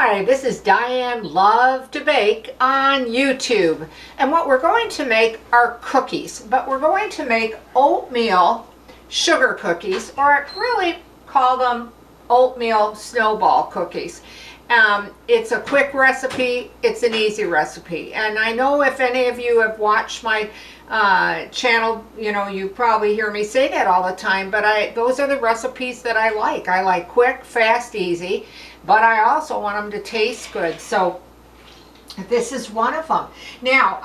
Hi, this is Diane Lovetobake on YouTube, and what we're going to make are cookies, but we're going to make oatmeal sugar cookies, or I really call them oatmeal snowball cookies. It's a quick recipe, it's an easy recipe, and I know if any of you have watched my channel, you probably hear me say that all the time, but those are the recipes that I like. I like quick, fast, easy, but I also want them to taste good. So this is one of them. Now,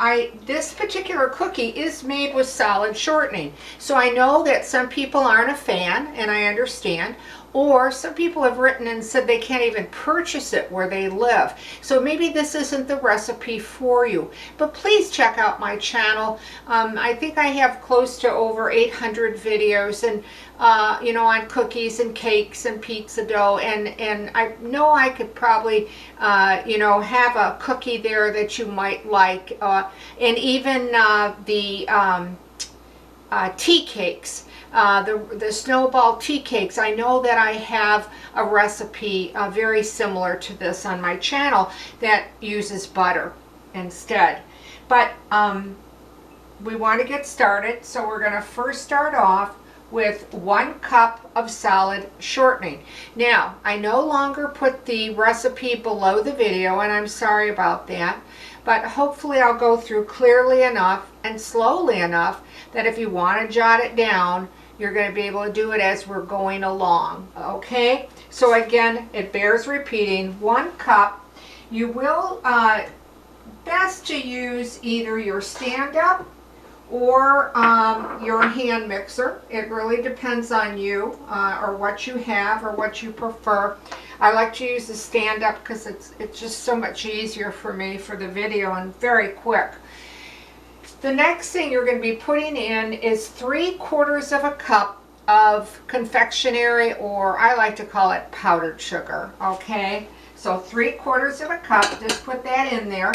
this particular cookie is made with solid shortening. So I know that some people aren't a fan, and I understand. Or some people have written and said they can't even purchase it where they live. So maybe this isn't the recipe for you. But please check out my channel. I think I have close to over 800 videos, and on cookies and cakes and pizza dough. And I know I could probably, have a cookie there that you might like. And even the tea cakes. The snowball tea cakes, I know that I have a recipe very similar to this on my channel that uses butter instead. But we want to get started, so we're going to first start off with 1 cup of solid shortening. Now, I no longer put the recipe below the video, and I'm sorry about that, but hopefully I'll go through clearly enough and slowly enough that if you want to jot it down, you're going to be able to do it as we're going along. Okay, so again, it bears repeating. 1 cup. You will best to use either your stand-up or your hand mixer. It really depends on you or what you have or what you prefer. I like to use the stand-up because it's just so much easier for me for the video and very quick. The next thing you're going to be putting in is 3/4 of a cup of confectionery, or I like to call it powdered sugar. Okay, so 3/4 of a cup, just put that in there.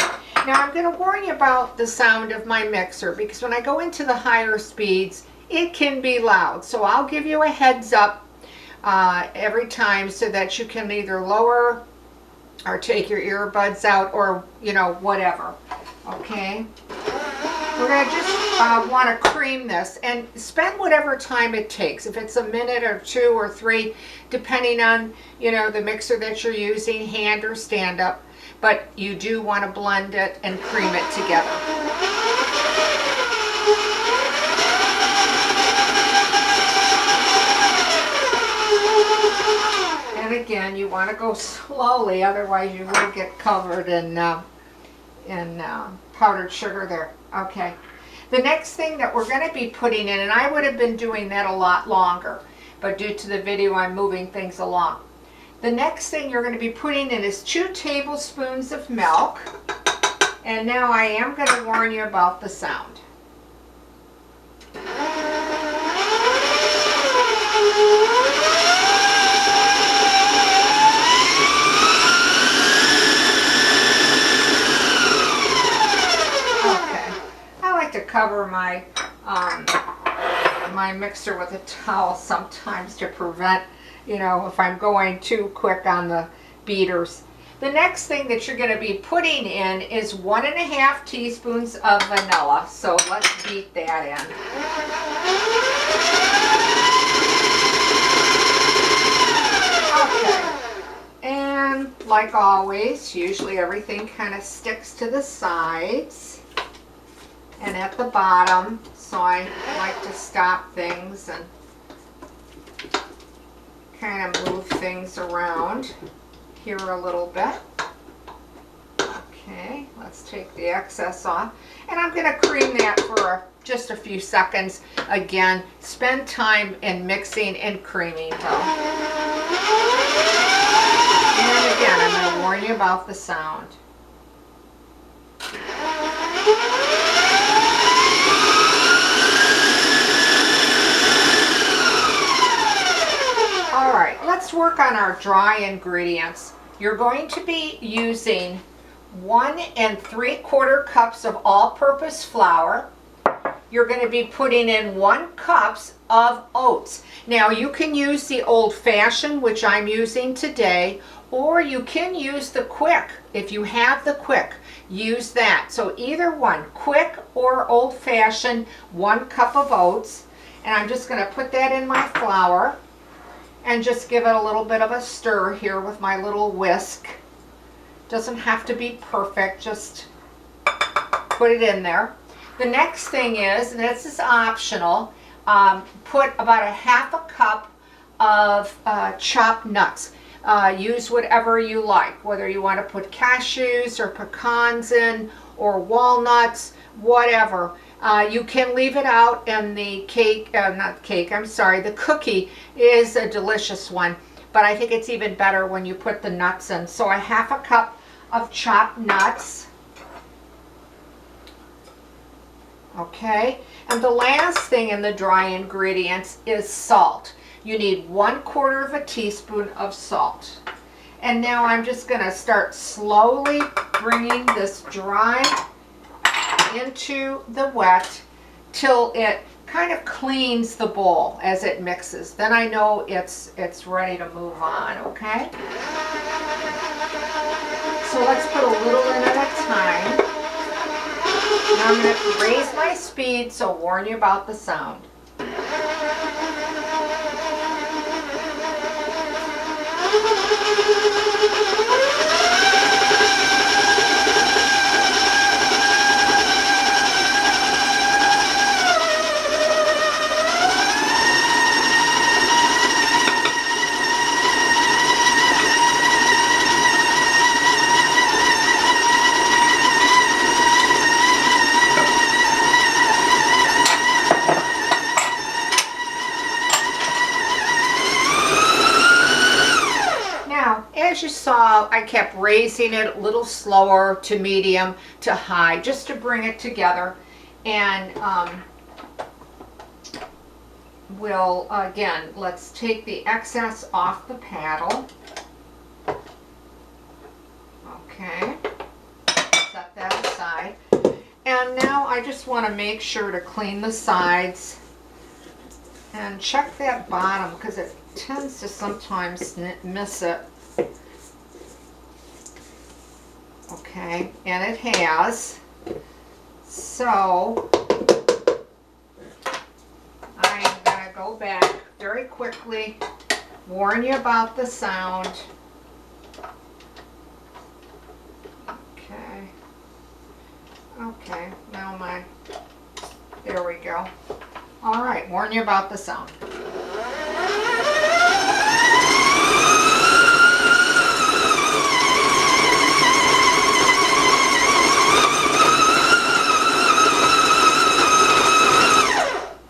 Now I'm going to warn you about the sound of my mixer, because when I go into the higher speeds, it can be loud. So I'll give you a heads up every time so that you can either lower or take your earbuds out, or whatever. Okay. We're going to just want to cream this and spend whatever time it takes. If it's a minute or 2 or 3, depending on, the mixer that you're using, hand or stand up. But you do want to blend it and cream it together. And again, you want to go slowly, otherwise you will get covered in powdered sugar there. Okay, the next thing that we're going to be putting in, and I would have been doing that a lot longer, but due to the video I'm moving things along. The next thing you're going to be putting in is 2 tablespoons of milk, and now I am going to warn you about the sound. To cover my my mixer with a towel sometimes to prevent, if I'm going too quick on the beaters. The next thing that you're going to be putting in is 1.5 teaspoons of vanilla. So let's beat that in. Okay. And like always, usually everything kind of sticks to the sides and at the bottom, so I like to stop things and kind of move things around here a little bit. Okay, let's take the excess off, and I'm going to cream that for just a few seconds. Again, spend time in mixing and creaming though. And again, I'm going to warn you about the sound. Alright, let's work on our dry ingredients. You're going to be using 1 3/4 cups of all-purpose flour. You're going to be putting in 1 cup of oats. Now you can use the old-fashioned, which I'm using today, or you can use the quick. If you have the quick, use that. So either one, quick or old-fashioned, 1 cup of oats. And I'm just going to put that in my flour and just give it a little bit of a stir here with my little whisk. Doesn't have to be perfect, just put it in there. The next thing is, and this is optional, put about a 1/2 cup of chopped nuts. Use whatever you like, whether you want to put cashews or pecans in, or walnuts, whatever. You can leave it out, and the cake, not cake, I'm sorry, the cookie is a delicious one, but I think it's even better when you put the nuts in. So a 1/2 cup of chopped nuts. Okay, and the last thing in the dry ingredients is salt. You need 1/4 teaspoon of salt. And now I'm just going to start slowly bringing this dry into the wet till it kind of cleans the bowl as it mixes. Then I know it's ready to move on, okay? So let's put a little in at a time. Now I'm going to raise my speed, so warn you about the sound. As you saw, I kept raising it a little slower to medium to high just to bring it together. And we'll, again, let's take the excess off the paddle. Okay, set that aside. And now I just want to make sure to clean the sides and check that bottom, because it tends to sometimes miss it. Okay, and it has. So I'm going to go back very quickly, warn you about the sound. Okay. Okay, now there we go. All right, warn you about the sound.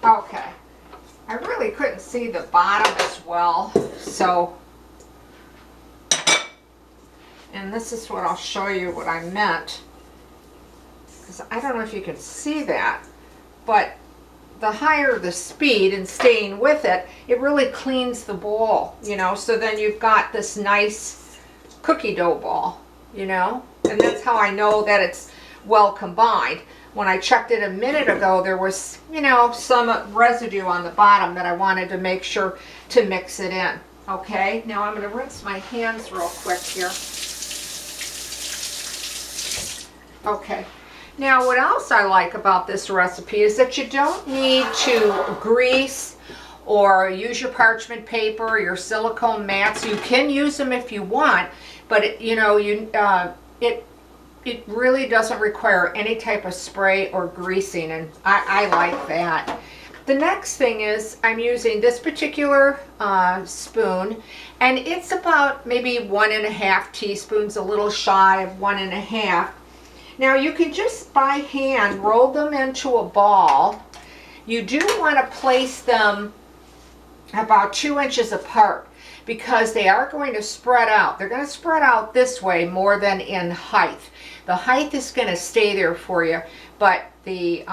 Okay, I really couldn't see the bottom as well, so, and this is what I'll show you what I meant, because I don't know if you can see that, but the higher the speed and staying with it, it really cleans the bowl, you know, so then you've got this nice cookie dough ball, you know, and that's how I know that it's well combined. When I checked it a minute ago, there was, you know, some residue on the bottom that I wanted to make sure to mix it in. Okay, now I'm going to rinse my hands real quick here. Okay, now what else I like about this recipe is that you don't need to grease or use your parchment paper or your silicone mats. You can use them if you want, but it really doesn't require any type of spray or greasing, and I like that. The next thing is I'm using this particular spoon, and it's about maybe 1.5 teaspoons, a little shy of 1.5. Now you can just by hand roll them into a ball. You do want to place them about 2 inches apart, because they are going to spread out. They're going to spread out this way more than in height. The height is going to stay there for you, but the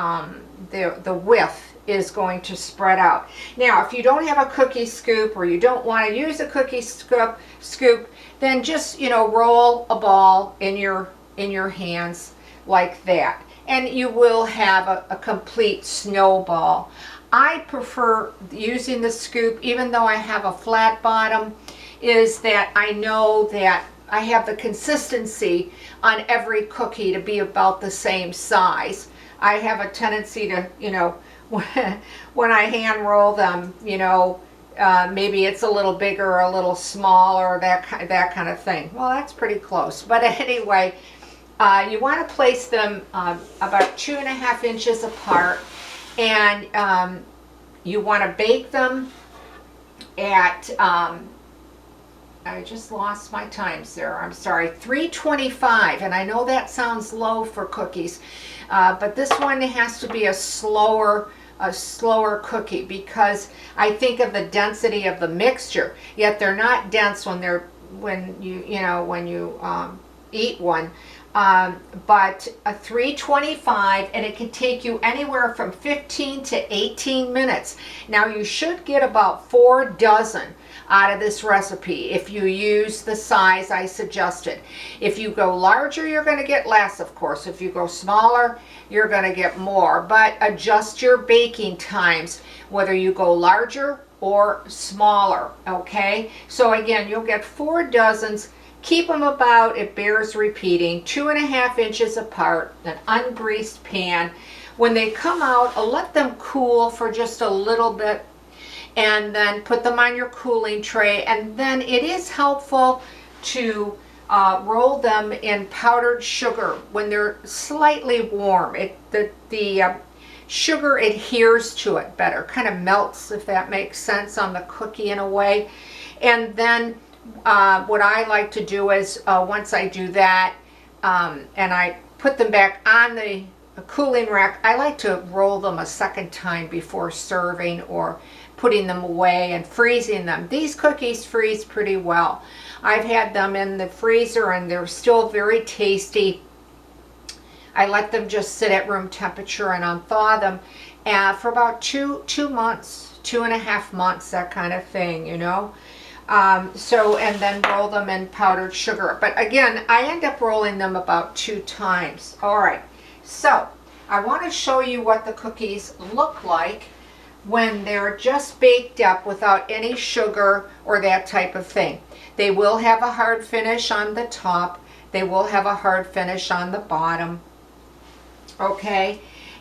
width is going to spread out. Now, if you don't have a cookie scoop, or you don't want to use a cookie scoop, then just, you know, roll a ball in your hands like that, and you will have a complete snowball. I prefer using the scoop, even though I have a flat bottom, is that I know that I have the consistency on every cookie to be about the same size. I have a tendency to, you know, when I hand roll them, you know, maybe it's a little bigger or a little smaller, that kind of thing. Well, that's pretty close. But anyway, you want to place them about 2.5 inches apart, and you want to bake them at, I just lost my times there, I'm sorry, 325. And I know that sounds low for cookies, but this one has to be a slower cookie, because I think of the density of the mixture. Yet they're not dense when you eat one. But a 325, and it can take you anywhere from 15 to 18 minutes. Now you should get about 4 dozen out of this recipe if you use the size I suggested. If you go larger, you're going to get less, of course. If you go smaller, you're going to get more. But adjust your baking times, whether you go larger or smaller, okay? So again, you'll get 4 dozens. Keep them about, it bears repeating, 2.5 inches apart, an ungreased pan. When they come out, let them cool for just a little bit, and then put them on your cooling tray. And then it is helpful to roll them in powdered sugar when they're slightly warm. The sugar adheres to it better, kind of melts, if that makes sense, on the cookie in a way. And then what I like to do is, once I do that, and I put them back on the cooling rack, I like to roll them a second time before serving or putting them away and freezing them. These cookies freeze pretty well. I've had them in the freezer and they're still very tasty. I let them just sit at room temperature and unthaw them for about 2 months, 2.5 months, that kind of thing, you know. And then roll them in powdered sugar. But again, I end up rolling them about 2 times. All right, so I want to show you what the cookies look like when they're just baked up without any sugar or that type of thing. They will have a hard finish on the top. They will have a hard finish on the bottom. Okay,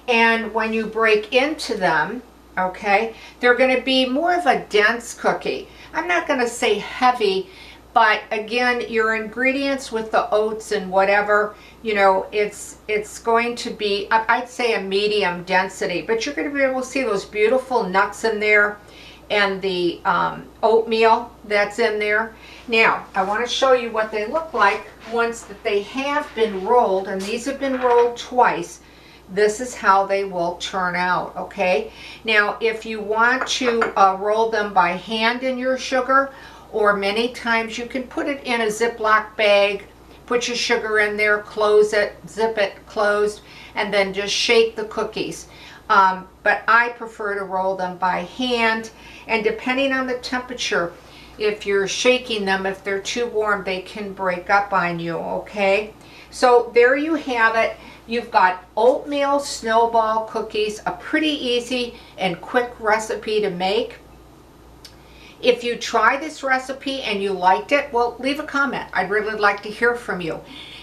and when you break into them, okay, they're going to be more of a dense cookie. I'm not going to say heavy, but again, your ingredients with the oats and whatever, you know, it's going to be, I'd say, a medium density, but you're going to be able to see those beautiful nuts in there and the oatmeal that's in there. Now, I want to show you what they look like once that they have been rolled, and these have been rolled twice. This is how they will turn out, okay? Now, if you want to roll them by hand in your sugar, or many times you can put it in a Ziploc bag, put your sugar in there, close it, zip it closed, and then just shake the cookies. But I prefer to roll them by hand, and depending on the temperature, if you're shaking them, if they're too warm, they can break up on you, okay? So there you have it. You've got oatmeal snowball cookies, a pretty easy and quick recipe to make. If you try this recipe and you liked it, well, leave a comment. I'd really like to hear from you.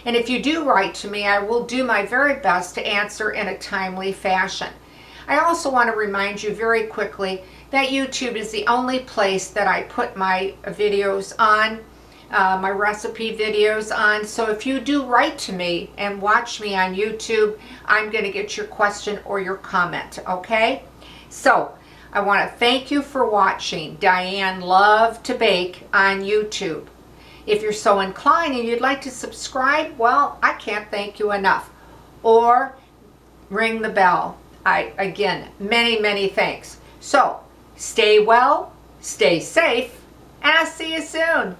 And if you do write to me, I will do my very best to answer in a timely fashion. I also want to remind you very quickly that YouTube is the only place that I put my videos on, my recipe videos on. So if you do write to me and watch me on YouTube, I'm going to get your question or your comment, okay? So I want to thank you for watching Diane Lovetobake on YouTube. If you're so inclined and you'd like to subscribe, well, I can't thank you enough. Or ring the bell. Again, many, many thanks. So stay well, stay safe, and I'll see you soon.